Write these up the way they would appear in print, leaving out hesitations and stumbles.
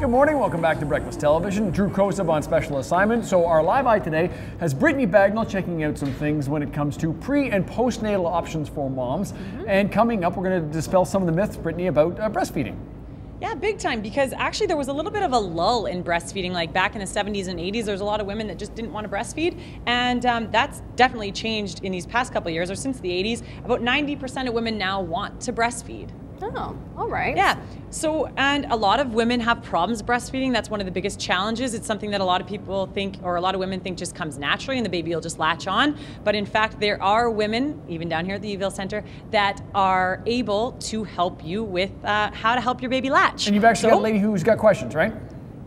Good morning, welcome back to Breakfast Television. Drew Kozub on special assignment. So our live eye today has Brittany Bagnall checking out some things when it comes to pre- and postnatal options for moms. And coming up, we're going to dispel some of the myths, Brittany, about breastfeeding. Yeah, big time, because actually there was a little bit of a lull in breastfeeding. Like back in the 70s and 80s, there was a lot of women that just didn't want to breastfeed, and that's definitely changed in these past couple of years, or since the 80s. About 90% of women now want to breastfeed. Oh, all right. Yeah. So, and a lot of women have problems breastfeeding. That's one of the biggest challenges. It's something that a lot of people think, or a lot of women think, just comes naturally and the baby will just latch on. But in fact, there are women, even down here at the Youville Center, that are able to help you with how to help your baby latch. And you've actually got a lady who's got questions, right?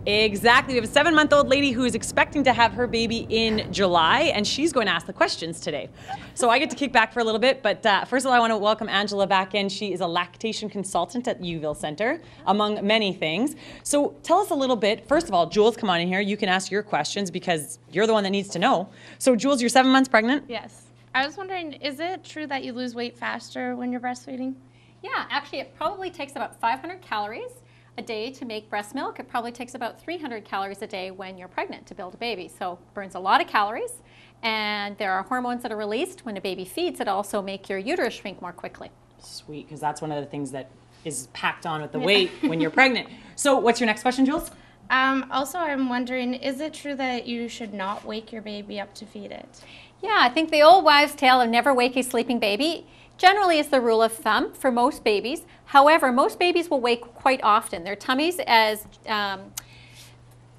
Exactly. We have a 7-month-old lady who is expecting to have her baby in July, and she's going to ask the questions today. So I get to kick back for a little bit, but first of all, I want to welcome Angela back in. She is a lactation consultant at Youville Center, among many things. So tell us a little bit. First of all, Jules, come on in here. You can ask your questions because you're the one that needs to know. So Jules, you're 7 months pregnant? Yes. I was wondering, is it true that you lose weight faster when you're breastfeeding? Yeah, actually it probably takes about 500 calories a day to make breast milk. It probably takes about 300 calories a day when you're pregnant to build a baby. So it burns a lot of calories, and there are hormones that are released when a baby feeds that also make your uterus shrink more quickly. Sweet, because that's one of the things that is packed on with the weight when you're pregnant. So what's your next question, Jules? Also, I'm wondering, is it true that you should not wake your baby up to feed it? Yeah, I think the old wives' tale of never wake a sleeping baby generally is the rule of thumb for most babies. However, most babies will wake quite often. Their tummies, as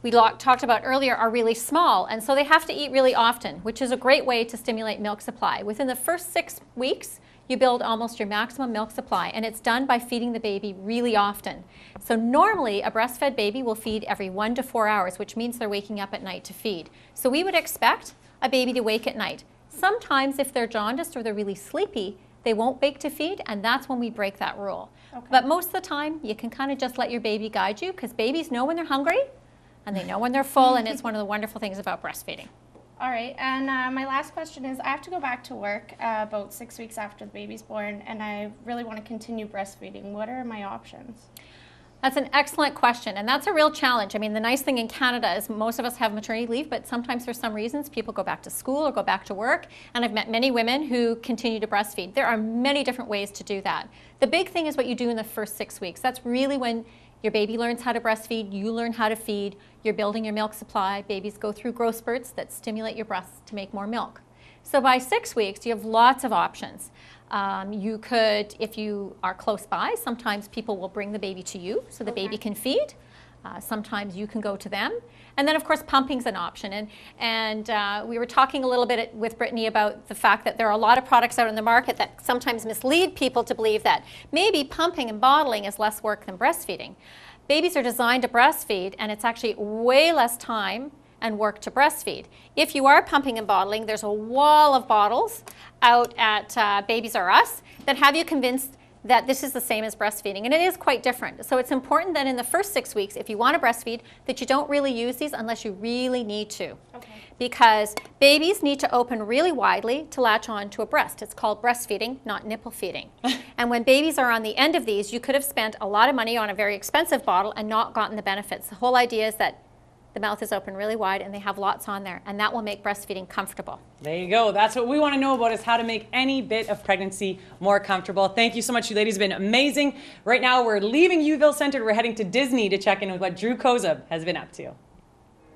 we talked about earlier, are really small, and so they have to eat really often, which is a great way to stimulate milk supply. Within the first 6 weeks, you build almost your maximum milk supply, and it's done by feeding the baby really often. So normally, a breastfed baby will feed every 1 to 4 hours, which means they're waking up at night to feed. So we would expect a baby to wake at night. Sometimes, if they're jaundiced or they're really sleepy, they won't wake to feed, and that's when we break that rule. Okay. But most of the time, you can kind of just let your baby guide you, because babies know when they're hungry, and they know when they're full, and it's one of the wonderful things about breastfeeding. All right, and my last question is, I have to go back to work about 6 weeks after the baby's born, and I really want to continue breastfeeding. What are my options? That's an excellent question, and that's a real challenge. I mean, the nice thing in Canada is most of us have maternity leave, but sometimes for some reasons people go back to school or go back to work, and I've met many women who continue to breastfeed. There are many different ways to do that. The big thing is what you do in the first 6 weeks. That's really when your baby learns how to breastfeed, you learn how to feed, you're building your milk supply. Babies go through growth spurts that stimulate your breasts to make more milk. So by 6 weeks, you have lots of options. You could, if you are close by, sometimes people will bring the baby to you so the baby can feed. Sometimes you can go to them. And then, of course, pumping's an option. And we were talking a little bit with Brittany about the fact that there are a lot of products out in the market that sometimes mislead people to believe that maybe pumping and bottling is less work than breastfeeding. Babies are designed to breastfeed, and it's actually way less time and work to breastfeed. If you are pumping and bottling, there's a wall of bottles out at Babies R Us that have you convinced that this is the same as breastfeeding, and it is quite different. So it's important that in the first 6 weeks, if you want to breastfeed, that you don't really use these unless you really need to. Okay. Because babies need to open really widely to latch on to a breast. It's called breastfeeding, not nipple feeding. And when babies are on the end of these, you could have spent a lot of money on a very expensive bottle and not gotten the benefits. The whole idea is that the mouth is open really wide and they have lots on there, and that will make breastfeeding comfortable. There you go. That's what we want to know about, is how to make any bit of pregnancy more comfortable. Thank you so much. You ladies have been amazing. Right now we're leaving Youville Center. We're heading to Disney to check in with what Drew Kozub has been up to.